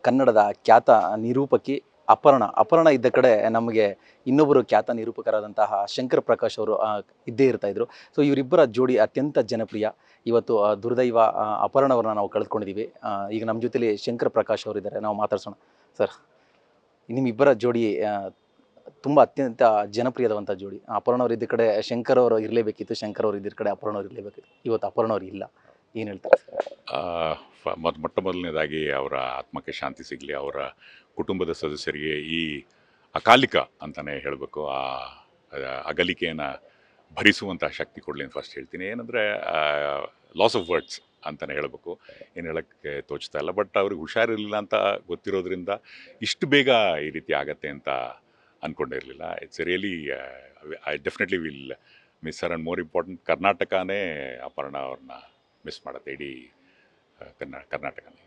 ಕನ್ನಡದ ಖ್ಯಾತ ನಿರೂಪಕಿ ಅಪರ್ಣ ಇದ್ದ ಕಡೆ ನಮಗೆ ಇನ್ನೊಬ್ಬರು ಖ್ಯಾತ ನಿರೂಪಕರಾದಂತಹ ಶಂಕರ್ ಪ್ರಕಾಶ್ ಅವರು ಇದ್ದೇ ಇರ್ತಾ ಇದ್ರು. ಸೊ ಇವರಿಬ್ಬರ ಜೋಡಿ ಅತ್ಯಂತ ಜನಪ್ರಿಯ. ಇವತ್ತು ದುರ್ದೈವ ಅಪರ್ಣವ್ರನ್ನ ನಾವು ಕಳೆದುಕೊಂಡಿದ್ದೀವಿ. ಈಗ ನಮ್ಮ ಜೊತೆಲಿ ಶಂಕರ್ ಪ್ರಕಾಶ್ ಅವರಿದ್ದಾರೆ, ನಾವು ಮಾತಾಡ್ಸೋಣ. ಸರ್, ನಿಮ್ಮಿಬ್ಬರ ಜೋಡಿ ತುಂಬ ಅತ್ಯಂತ ಜನಪ್ರಿಯವಾದಂಥ ಜೋಡಿ. ಅಪರ್ಣವ್ರು ಇದ್ದ ಕಡೆ ಶಂಕರ್ ಅವರು ಇರಲೇಬೇಕಿತ್ತು, ಶಂಕರ್ ಅವರು ಇದ್ದ ಕಡೆ ಅಪರ್ಣವ್ರು ಇರಲೇಬೇಕಿತ್ತು. ಇವತ್ತು ಅಪರ್ಣವ್ರು ಇಲ್ಲ, ಏನು ಹೇಳ್ತಾರೆ ಸರ್? ಮೊಟ್ಟ ಮೊದಲನೇದಾಗಿ ಅವರ ಆತ್ಮಕ್ಕೆ ಶಾಂತಿ ಸಿಗಲಿ, ಅವರ ಕುಟುಂಬದ ಸದಸ್ಯರಿಗೆ ಈ ಅಕಾಲಿಕ ಅಂತಲೇ ಹೇಳಬೇಕು, ಆ ಅಗಲಿಕೆಯನ್ನು ಭರಿಸುವಂಥ ಶಕ್ತಿ ಕೊಡಲಿ ಅಂತ ಫಸ್ಟ್ ಹೇಳ್ತೀನಿ. ಏನಂದರೆ ಲಾಸ್ ಆಫ್ ವರ್ಡ್ಸ್ ಅಂತಲೇ ಹೇಳಬೇಕು, ಏನು ಹೇಳೋಕ್ಕೆ ತೋಚ್ತಾ ಇಲ್ಲ. ಬಟ್ ಅವ್ರಿಗೆ ಹುಷಾರಿರಲಿಲ್ಲ ಅಂತ ಗೊತ್ತಿರೋದ್ರಿಂದ ಇಷ್ಟು ಬೇಗ ಈ ರೀತಿ ಆಗತ್ತೆ ಅಂತ ಅಂದ್ಕೊಂಡಿರಲಿಲ್ಲ. It's really I definitely will miss her. And more important, ಕರ್ನಾಟಕನೇ ಅಪರ್ಣ ಅವ್ರನ್ನ ಮಿಸ್ ಮಾಡುತ್ತೆ, ಇಡೀ ಕರ್ನಾಟಕನೇ.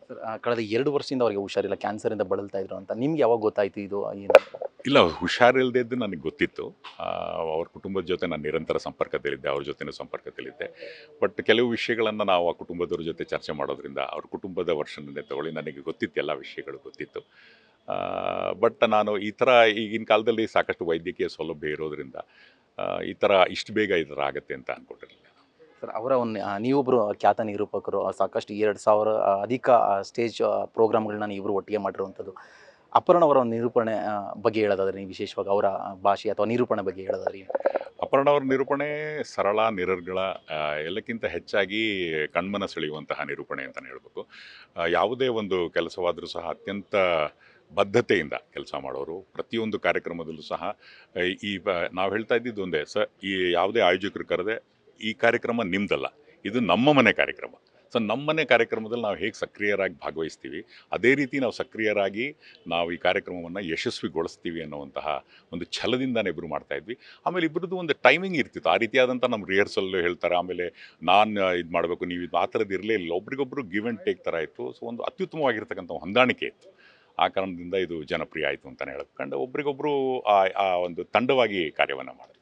ಸರ್, ಕಳೆದ 2 ವರ್ಷದಿಂದ ಅವರಿಗೆ ಹುಷಾರಿಲ್ಲ, ಕ್ಯಾನ್ಸರಿಂದ ಬಳಲ್ತಾ ಇದ್ರು ಅಂತ ನಿಮ್ಗೆ ಯಾವಾಗ ಗೊತ್ತಾಯಿತು ಇದು ಏನು? ಇಲ್ಲ, ಹುಷಾರಿಲ್ಲದಿದ್ದು ನನಗೆ ಗೊತ್ತಿತ್ತು. ಅವ್ರ ಕುಟುಂಬದ ಜೊತೆ ನಾನು ನಿರಂತರ ಸಂಪರ್ಕದಲ್ಲಿದ್ದೆ, ಅವ್ರ ಜೊತೆನೂ ಸಂಪರ್ಕದಲ್ಲಿದ್ದೆ. ಬಟ್ ಕೆಲವು ವಿಷಯಗಳನ್ನು ನಾವು ಆ ಕುಟುಂಬದವ್ರ ಜೊತೆ ಚರ್ಚೆ ಮಾಡೋದ್ರಿಂದ ಅವ್ರ ಕುಟುಂಬದ ವರ್ಷನೇ ತಗೊಳ್ಳಿ, ನನಗೆ ಗೊತ್ತಿತ್ತು, ಎಲ್ಲ ವಿಷಯಗಳು ಗೊತ್ತಿತ್ತು. ಬಟ್ ನಾನು ಈ ಥರ ಈಗಿನ ಕಾಲದಲ್ಲಿ ಸಾಕಷ್ಟು ವೈದ್ಯಕೀಯ ಸೌಲಭ್ಯ ಇರೋದ್ರಿಂದ ಈ ಥರ ಇಷ್ಟು ಬೇಗ ಈ ಥರ ಆಗುತ್ತೆ ಅಂತ ಅಂದ್ಕೊಂಡಿರಲಿಲ್ಲ. ಸರ್, ಅವರ ಒಂದು ನೀವೊಬ್ಬರು ಖ್ಯಾತ ನಿರೂಪಕರು, ಸಾಕಷ್ಟು 2000 ಅಧಿಕ ಸ್ಟೇಜ್ ಪ್ರೋಗ್ರಾಮ್ಗಳನ್ನ ನೀವಿಬ್ಬರು ಒಟ್ಟಿಗೆ ಮಾಡಿರುವಂಥದ್ದು. ಅಪರ್ಣ ಅವರ ಒಂದು ನಿರೂಪಣೆ ಬಗ್ಗೆ ಹೇಳೋದಾದ್ರೆ, ನೀವು ವಿಶೇಷವಾಗಿ ಅವರ ಭಾಷೆ ಅಥವಾ ನಿರೂಪಣೆ ಬಗ್ಗೆ ಹೇಳೋದಾದ್ರೆ? ಅಪರ್ಣ ಅವ್ರ ನಿರೂಪಣೆ ಸರಳ, ನಿರರ್ಗಳ, ಎಲ್ಲಕ್ಕಿಂತ ಹೆಚ್ಚಾಗಿ ಕಣ್ಮನ ಸೆಳೆಯುವಂತಹ ನಿರೂಪಣೆ ಅಂತಲೇ ಹೇಳಬೇಕು. ಯಾವುದೇ ಒಂದು ಕೆಲಸವಾದರೂ ಸಹ ಅತ್ಯಂತ ಬದ್ಧತೆಯಿಂದ ಕೆಲಸ ಮಾಡೋರು. ಪ್ರತಿಯೊಂದು ಕಾರ್ಯಕ್ರಮದಲ್ಲೂ ಸಹ ನಾವು ಹೇಳ್ತಾ ಇದ್ದಿದ್ದು ಒಂದೇ, ಈ ಯಾವುದೇ ಆಯೋಜಕರು ಕರೆದೆ, ಈ ಕಾರ್ಯಕ್ರಮ ನಿಮ್ಮದಲ್ಲ, ಇದು ನಮ್ಮ ಮನೆ ಕಾರ್ಯಕ್ರಮ. ಸೊ ನಮ್ಮ ಮನೆ ಕಾರ್ಯಕ್ರಮದಲ್ಲಿ ನಾವು ಹೇಗೆ ಸಕ್ರಿಯರಾಗಿ ಭಾಗವಹಿಸ್ತೀವಿ, ಅದೇ ರೀತಿ ನಾವು ಸಕ್ರಿಯರಾಗಿ ನಾವು ಈ ಕಾರ್ಯಕ್ರಮವನ್ನು ಯಶಸ್ವಿಗೊಳಿಸ್ತೀವಿ ಅನ್ನುವಂತಹ ಒಂದು ಛಲದಿಂದಾನೇ ಇಬ್ಬರು ಮಾಡ್ತಾಯಿದ್ವಿ. ಆಮೇಲೆ ಇಬ್ಬರದ್ದು ಒಂದು ಟೈಮಿಂಗ್ ಇರ್ತಿತ್ತು, ಆ ರೀತಿಯಾದಂಥ ನಮ್ಮ ರಿಹರ್ಸಲ್ ಹೇಳ್ತಾರೆ. ಆಮೇಲೆ ನಾನು ಇದು ಮಾಡಬೇಕು, ನೀವು ಇದು ಆ ಥರದ್ದು ಇರಲೇ ಇಲ್ಲ, ಒಬ್ರಿಗೊಬ್ಬರು ಗಿವ್ ಆ್ಯಂಡ್ ಟೇಕ್ ಥರ ಇತ್ತು. ಸೊ ಒಂದು ಅತ್ಯುತ್ತಮವಾಗಿರ್ತಕ್ಕಂಥ ಹೊಂದಾಣಿಕೆ ಇತ್ತು. ಆ ಕಾರಣದಿಂದ ಇದು ಜನಪ್ರಿಯ ಆಯಿತು ಅಂತಲೇ ಹೇಳ್ಕೊಂಡು ಒಬ್ರಿಗೊಬ್ಬರು ಆ ಒಂದು ತಂಡವಾಗಿ ಕಾರ್ಯವನ್ನು ಮಾಡಿದ್ರು.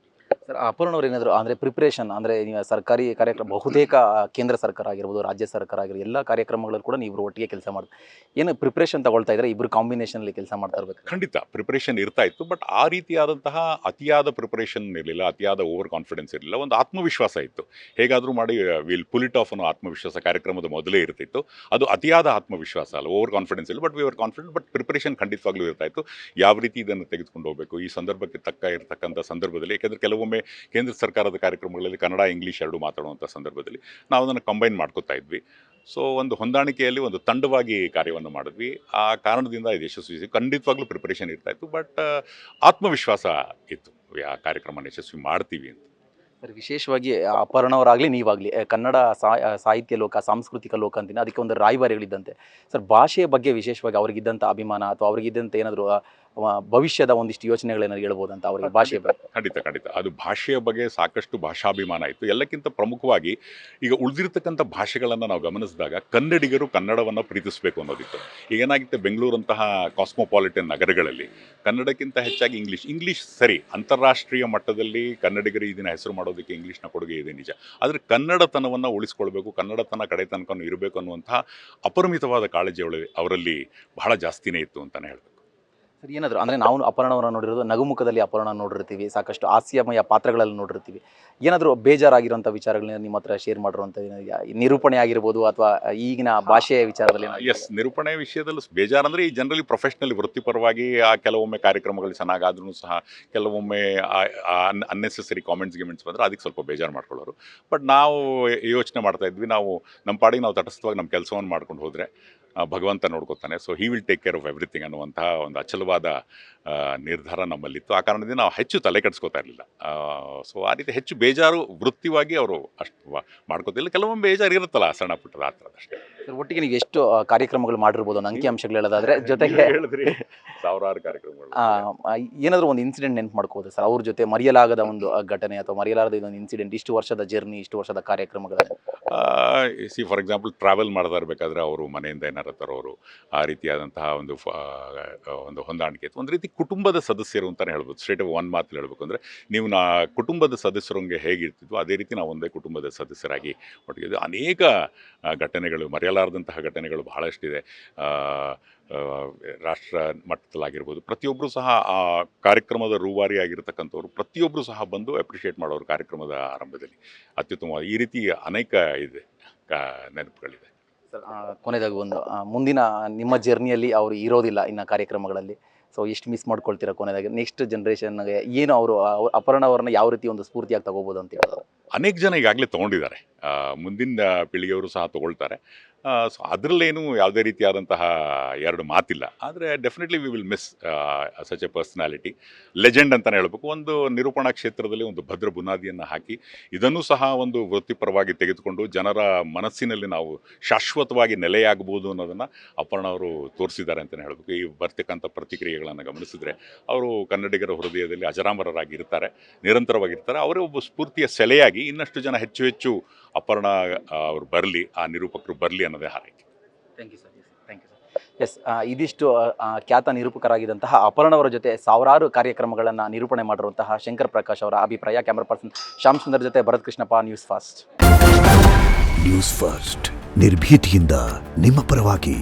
ಸರ್, ಅಪರ್ಣವ್ರು ಏನಾದರೂ ಅಂದರೆ ಪ್ರಿಪ್ರೇಷನ್ ಅಂದರೆ ನೀವು ಸರ್ಕಾರಿ ಕಾರ್ಯಕ್ರಮ, ಬಹುತೇಕ ಕೇಂದ್ರ ಸರ್ಕಾರ ಆಗಿರ್ಬೋದು, ರಾಜ್ಯ ಸರ್ಕಾರ ಆಗಿರ್ಬೋದು, ಎಲ್ಲ ಕಾರ್ಯಕ್ರಮಗಳಲ್ಲಿ ಕೂಡ ನೀವು ಒಟ್ಟಿಗೆ ಕೆಲಸ ಮಾಡ್ತಾರೆ. ಏನು ಪ್ರಿಪ್ರೇಷನ್ ತಗೊಳ್ತಾ ಇದ್ದಾರೆ, ಇಬ್ಬರು ಕಾಂಬಿನೇಷನಲ್ಲಿ ಕೆಲಸ ಮಾಡ್ತಾ ಇರಬೇಕು? ಖಂಡಿತ ಪ್ರಿಪ್ರೇಷನ್ ಇರ್ತಾ ಇತ್ತು. ಬಟ್ ಆ ರೀತಿಯಾದಂತಹ ಅತಿಯಾದ ಪ್ರಿಪ್ರೇಷನ್ ಇರಲಿಲ್ಲ, ಅತಿಯಾದ ಓವರ್ ಕಾನ್ಫಿಡೆನ್ಸ್ ಇರಲಿಲ್ಲ. ಒಂದು ಆತ್ಮವಿಶ್ವಾಸ ಇತ್ತು, ಹೇಗಾದರೂ ಮಾಡಿ ವಿಲ್ ಪುಲ್ ಇಟ್ ಆಫ್ ಅನ್ನೋ ಆತ್ಮವಿಶ್ವಾಸ ಕಾರ್ಯಕ್ರಮದ ಮೊದಲೇ ಇರ್ತಿತ್ತು. ಅದು ಅತಿಯಾದ ಆತ್ಮವಿಶ್ವಾಸ ಅಲ್ಲ, ಓವರ್ ಕಾನ್ಫಿಡೆನ್ಸ್ ಇಲ್ಲ, but we are confident. But preparation ಖಂಡಿತವಾಗ್ಲೂ ಇರ್ತಾ ಇತ್ತು, ಯಾವ ರೀತಿ ಇದನ್ನು ತೆಗೆದುಕೊಂಡು ಹೋಗಬೇಕು ಈ ಸಂದರ್ಭಕ್ಕೆ ಇರತಕ್ಕಂಥ ಸಂದರ್ಭದಲ್ಲಿ. ಯಾಕೆಂದರೆ ಕೆಲವೊಮ್ಮೆ ಕೇಂದ್ರ ಸರ್ಕಾರದ ಕಾರ್ಯಕ್ರಮಗಳಲ್ಲಿ ಕನ್ನಡ, ಇಂಗ್ಲೀಷ್ ಎರಡೂ ಮಾತಾಡುವಂಥ ಸಂದರ್ಭದಲ್ಲಿ ನಾವು ಅದನ್ನು ಕಂಬೈನ್ ಮಾಡ್ಕೋತಾ ಇದ್ವಿ. ಸೊ ಒಂದು ಹೊಂದಾಣಿಕೆಯಲ್ಲಿ ಒಂದು ತಂಡವಾಗಿ ಕಾರ್ಯವನ್ನು ಮಾಡಿದ್ವಿ. ಆ ಕಾರಣದಿಂದ ಇದು ಯಶಸ್ವಿ. ಖಂಡಿತವಾಗ್ಲೂ ಪ್ರಿಪರೇಷನ್ ಇರ್ತಾ ಇತ್ತು, ಬಟ್ ಆತ್ಮವಿಶ್ವಾಸ ಇತ್ತು, ಆ ಕಾರ್ಯಕ್ರಮನ ಯಶಸ್ವಿ ಮಾಡ್ತೀವಿ ಅಂತ. ಸರ್, ವಿಶೇಷವಾಗಿ ಅಪರ್ಣವರಾಗಲಿ ನೀವಾಗಲಿ ಕನ್ನಡ ಸಾಹಿತ್ಯ ಲೋಕ, ಸಾಂಸ್ಕೃತಿಕ ಲೋಕ ಅಂತೀನಿ, ಅದಕ್ಕೆ ಒಂದು ರಾಯಭಾರಿಗಳಿದ್ದಂತೆ. ಸರ್, ಭಾಷೆಯ ಬಗ್ಗೆ ವಿಶೇಷವಾಗಿ ಅವ್ರಿಗಿದ್ದಂಥ ಅಭಿಮಾನ ಅಥವಾ ಅವ್ರಿಗಿದ್ದಂಥ ಏನಾದರೂ ಭವಿಷ್ಯದ ಒಂದಿಷ್ಟು ಯೋಚನೆಗಳೇನಾದ್ರು ಹೇಳ್ಬೋದಂತ ಅವರಿಗೆ ಭಾಷೆಯ ಬಗ್ಗೆ? ಖಂಡಿತ ಅದು ಭಾಷೆಯ ಬಗ್ಗೆ ಸಾಕಷ್ಟು ಭಾಷಾಭಿಮಾನ ಇತ್ತು. ಎಲ್ಲಕ್ಕಿಂತ ಪ್ರಮುಖವಾಗಿ ಈಗ ಉಳಿದಿರ್ತಕ್ಕಂಥ ಭಾಷೆಗಳನ್ನು ನಾವು ಗಮನಿಸಿದಾಗ ಕನ್ನಡಿಗರು ಕನ್ನಡವನ್ನು ಪ್ರೀತಿಸಬೇಕು ಅನ್ನೋದಿತ್ತು. ಈಗ ಏನಾಗಿತ್ತು, ಬೆಂಗಳೂರಂತಹ ಕಾಸ್ಮೋಪಾಲಿಟನ್ ನಗರಗಳಲ್ಲಿ ಕನ್ನಡಕ್ಕಿಂತ ಹೆಚ್ಚಾಗಿ ಇಂಗ್ಲೀಷ್ ಸರಿ, ಅಂತಾರಾಷ್ಟ್ರೀಯ ಮಟ್ಟದಲ್ಲಿ ಕನ್ನಡಿಗರು ಇದನ್ನು ಹೆಸರು ಮಾಡೋದಕ್ಕೆ ಇಂಗ್ಲೀಷ್ನ ಕೊಡುಗೆ ಇದೆ ನಿಜ. ಆದರೆ ಕನ್ನಡತನವನ್ನು ಉಳಿಸ್ಕೊಳ್ಬೇಕು, ಕನ್ನಡತನ ಕಡೆ ತನಕ ಇರಬೇಕು ಅನ್ನುವಂತಹ ಅಪರಿಮಿತವಾದ ಕಾಳಜಿ ಅವರಲ್ಲಿ ಬಹಳ ಜಾಸ್ತಿನೇ ಇತ್ತು ಅಂತಲೇ ಹೇಳಬೇಕು. ಸರ್, ಏನಾದರೂ ಅಂದರೆ ನಾವು ಅಪರ್ಣವರನ್ನು ನೋಡಿರೋದು ನಗುಮುಖದಲ್ಲಿ ಅಪರ್ಣ ನೋಡಿರ್ತೀವಿ, ಸಾಕಷ್ಟು ಹಾಸ್ಯಮಯ ಪಾತ್ರಗಳಲ್ಲಿ ನೋಡಿರ್ತೀವಿ. ಏನಾದರೂ ಬೇಜಾರಾಗಿರೋಂಥ ವಿಚಾರಗಳನ್ನ ನಿಮ್ಮ ಹತ್ರ ಶೇರ್ ಮಾಡಿರುವಂಥ ನಿರೂಪಣೆ ಆಗಿರ್ಬೋದು ಅಥವಾ ಈಗಿನ ಭಾಷೆಯ ವಿಚಾರದಲ್ಲಿ? ಎಸ್, ನಿರೂಪಣೆ ವಿಷಯದಲ್ಲೂ ಬೇಜಾರಂದರೆ ಈ ಜನರಲಿ ಪ್ರೊಫೆಷ್ನಲಿ ವೃತ್ತಿಪರವಾಗಿ ಕೆಲವೊಮ್ಮೆ ಕಾರ್ಯಕ್ರಮಗಳು ಚೆನ್ನಾಗಾದ್ರೂ ಸಹ ಕೆಲವೊಮ್ಮೆ ಅನ್ನೆಸೆಸರಿ ಕಾಮೆಂಟ್ಸ್ ಬಂದರೆ ಅದಕ್ಕೆ ಸ್ವಲ್ಪ ಬೇಜಾರು ಮಾಡ್ಕೊಳ್ಳೋರು. ಬಟ್ ನಾವು ಯೋಚನೆ ಮಾಡ್ತಾ ಇದ್ವಿ, ನಾವು ನಮ್ಮ ಪಾಡಿಗೆ ನಾವು ತಟಸ್ಥವಾಗಿ ನಮ್ಮ ಕೆಲಸವನ್ನು ಮಾಡ್ಕೊಂಡು ಹೋದರೆ ಭಗವಂತ ನೋಡ್ಕೊತಾನೆ. So he will take care of everything ಅನ್ನುವಂತಹ ಒಂದು ಅಚಲವಾದ ನಿರ್ಧಾರ ನಮ್ಮಲ್ಲಿತ್ತು. ಆ ಕಾರಣದಿಂದ ನಾವು ಹೆಚ್ಚು ತಲೆ ಕೆಡಿಸ್ಕೋತಾ ಇರಲಿಲ್ಲ. ಸೊ ಆ ರೀತಿ ಹೆಚ್ಚು ಬೇಜಾರು ವೃತ್ತಿವಾಗಿ ಅವರು ಅಷ್ಟು ಮಾಡ್ಕೋತಿಲ್ಲ. ಕೆಲವೊಮ್ಮೆ ಬೇಜಾರು ಇರುತ್ತಲ್ಲ ಸಣ್ಣ ಪುಟ್ಟದ ಆ ಥರದಷ್ಟೇ. ಸರ್, ಒಟ್ಟಿಗೆ ನೀವು ಎಷ್ಟು ಕಾರ್ಯಕ್ರಮಗಳು ಮಾಡಿರ್ಬೋದು ಒಂದು ಅಂಕಿ ಅಂಶಗಳು ಹೇಳೋದಾದರೆ? ಜೊತೆಗೆ ಹೇಳಿದ್ರಿ ಸಾವಿರಾರು ಕಾರ್ಯಕ್ರಮಗಳು. ಏನಾದರೂ ಒಂದು ಇನ್ಸಿಡೆಂಟ್ ನೆನ್ಪು ಮಾಡ್ಕೋಬೋದು ಸರ್, ಅವ್ರ ಜೊತೆ ಮರೆಯಲಾಗದ ಒಂದು ಘಟನೆ ಅಥವಾ ಮರೆಯಲಾಗದ ಇದೊಂದು ಇನ್ಸಿಡೆಂಟ್, ಇಷ್ಟು ವರ್ಷದ ಜರ್ನಿ, ಇಷ್ಟು ವರ್ಷದ ಕಾರ್ಯಕ್ರಮಗಳಲ್ಲಿ? ಫಾರ್ ಎಕ್ಸಾಂಪಲ್ ಟ್ರಾವೆಲ್ ಮಾಡ್ತಾ ಇರಬೇಕಾದ್ರೆ ಅವರು ಮನೆಯಿಂದ ಏನಾರು ತರೋರು, ಆ ರೀತಿಯಾದಂತಹ ಒಂದು ಹೊಂದಾಣಿಕೆ ಇತ್ತು. ಒಂದು ರೀತಿ ಕುಟುಂಬದ ಸದಸ್ಯರು ಅಂತಲೇ ಹೇಳ್ಬೋದು. ಸ್ಟ್ರೇಟ್ ಒಂದು ಮಾತು ಹೇಳಬೇಕು ಅಂದರೆ, ನೀವು ಕುಟುಂಬದ ಸದಸ್ಯರಂಗೆ ಹೇಗಿರ್ತಿದ್ವು ಅದೇ ರೀತಿ ನಾವು ಒಂದೇ ಕುಟುಂಬದ ಸದಸ್ಯರಾಗಿ ಒಟ್ಟಿಗೆ ಅನೇಕ ಘಟನೆಗಳು, ಮರೆಯಲಾರದಂತಹ ಘಟನೆಗಳು ಬಹಳಷ್ಟಿದೆ. ರಾಷ್ಟ್ರ ಮಟ್ಟದಲ್ಲಾಗಿರ್ಬೋದು, ಪ್ರತಿಯೊಬ್ಬರು ಸಹ ಆ ಕಾರ್ಯಕ್ರಮದ ರೂವಾರಿ ಆಗಿರ್ತಕ್ಕಂಥವ್ರು ಪ್ರತಿಯೊಬ್ಬರು ಸಹ ಬಂದು ಅಪ್ರಿಷಿಯೇಟ್ ಮಾಡೋರು ಕಾರ್ಯಕ್ರಮದ ಆರಂಭದಲ್ಲಿ. ಅತ್ಯುತ್ತಮವಾದ ಈ ರೀತಿ ಅನೇಕ ಇದೆ ನೆನಪುಗಳಿದೆ. ಸರ್ ಕೊನೆಯದಾಗಿ ಒಂದು ಮುಂದಿನ ನಿಮ್ಮ ಜರ್ನಿಯಲ್ಲಿ ಅವರು ಇರೋದಿಲ್ಲ ಇನ್ನು ಕಾರ್ಯಕ್ರಮಗಳಲ್ಲಿ, ಸೊ ಎಷ್ಟು ಮಿಸ್ ಮಾಡ್ಕೊಳ್ತೀರಾ ಕೊನೆಯದಾಗಿ? ನೆಕ್ಸ್ಟ್ ಜನ್ರೇಷನ್ಗೆ ಏನು ಅವರು ಅಪರ್ಣ ಅವ್ರನ್ನ ಯಾವ ರೀತಿ ಒಂದು ಸ್ಫೂರ್ತಿಯಾಗಿ ತಗೋಬೋದು ಅಂತ ಹೇಳಿದ್ರು? ಅನೇಕ ಜನ ಈಗಾಗಲೇ ತೊಗೊಂಡಿದ್ದಾರೆ, ಮುಂದಿನ ಪೀಳಿಗೆಯವರು ಸಹ ತೊಗೊಳ್ತಾರೆ. ಸೊ ಅದರಲ್ಲೇನು ಯಾವುದೇ ರೀತಿಯಾದಂತಹ ಎರಡು ಮಾತಿಲ್ಲ. ಆದರೆ definitely we will miss such A personality, legend ಅಂತಲೇ ಹೇಳಬೇಕು. ಒಂದು ನಿರೂಪಣಾ ಕ್ಷೇತ್ರದಲ್ಲಿ ಒಂದು ಭದ್ರ ಬುನಾದಿಯನ್ನು ಹಾಕಿ ಇದನ್ನು ಸಹ ಒಂದು ವೃತ್ತಿಪರವಾಗಿ ತೆಗೆದುಕೊಂಡು ಜನರ ಮನಸ್ಸಿನಲ್ಲಿ ನಾವು ಶಾಶ್ವತವಾಗಿ ನೆಲೆಯಾಗಬಹುದು ಅನ್ನೋದನ್ನು ಅಪರ್ಣ ಅವರು ತೋರಿಸಿದ್ದಾರೆ ಅಂತಲೇ ಹೇಳಬೇಕು. ಈ ಬರ್ತಕ್ಕಂಥ ಪ್ರತಿಕ್ರಿಯೆಗಳನ್ನು ಗಮನಿಸಿದರೆ ಅವರು ಕನ್ನಡಿಗರ ಹೃದಯದಲ್ಲಿ ಅಜರಾಮರರಾಗಿರ್ತಾರೆ, ನಿರಂತರವಾಗಿರ್ತಾರೆ. ಅವರೇ ಒಬ್ಬ ಸ್ಫೂರ್ತಿಯ ಸೆಲೆಯಾಗಿ ಇನ್ನಷ್ಟು ಜನ ಹೆಚ್ಚು ಹೆಚ್ಚು ಅಪರ್ಣ ಅವರು ಬರಲಿ, ಆ ನಿರೂಪಕರು ಬರಲಿ ಅನ್ನೋದೇ ಹಾರೈಕೆ. Thank you sir. Thank you sir. Yes, ಇದಿಷ್ಟು ಖ್ಯಾತ ನಿರೂಪಕರಾಗಿದ್ದಂತಹ ಅಪರ್ಣವರ ಜೊತೆ ಸಾವಿರಾರು ಕಾರ್ಯಕ್ರಮಗಳನ್ನು ನಿರೂಪಣೆ ಮಾಡಿರುವಂತಹ ಶಂಕರ್ ಪ್ರಕಾಶ್ ಅವರ ಅಭಿಪ್ರಾಯ. ಕ್ಯಾಮರಾ ಪರ್ಸನ್ ಶ್ಯಾಮ್ ಸುಂದರ್ ಜೊತೆ Bharat Krishnappa, news fast. News first ನಿರ್ಭೀತಿಯಿಂದ ನಿಮ್ಮ ಪರವಾಗಿ.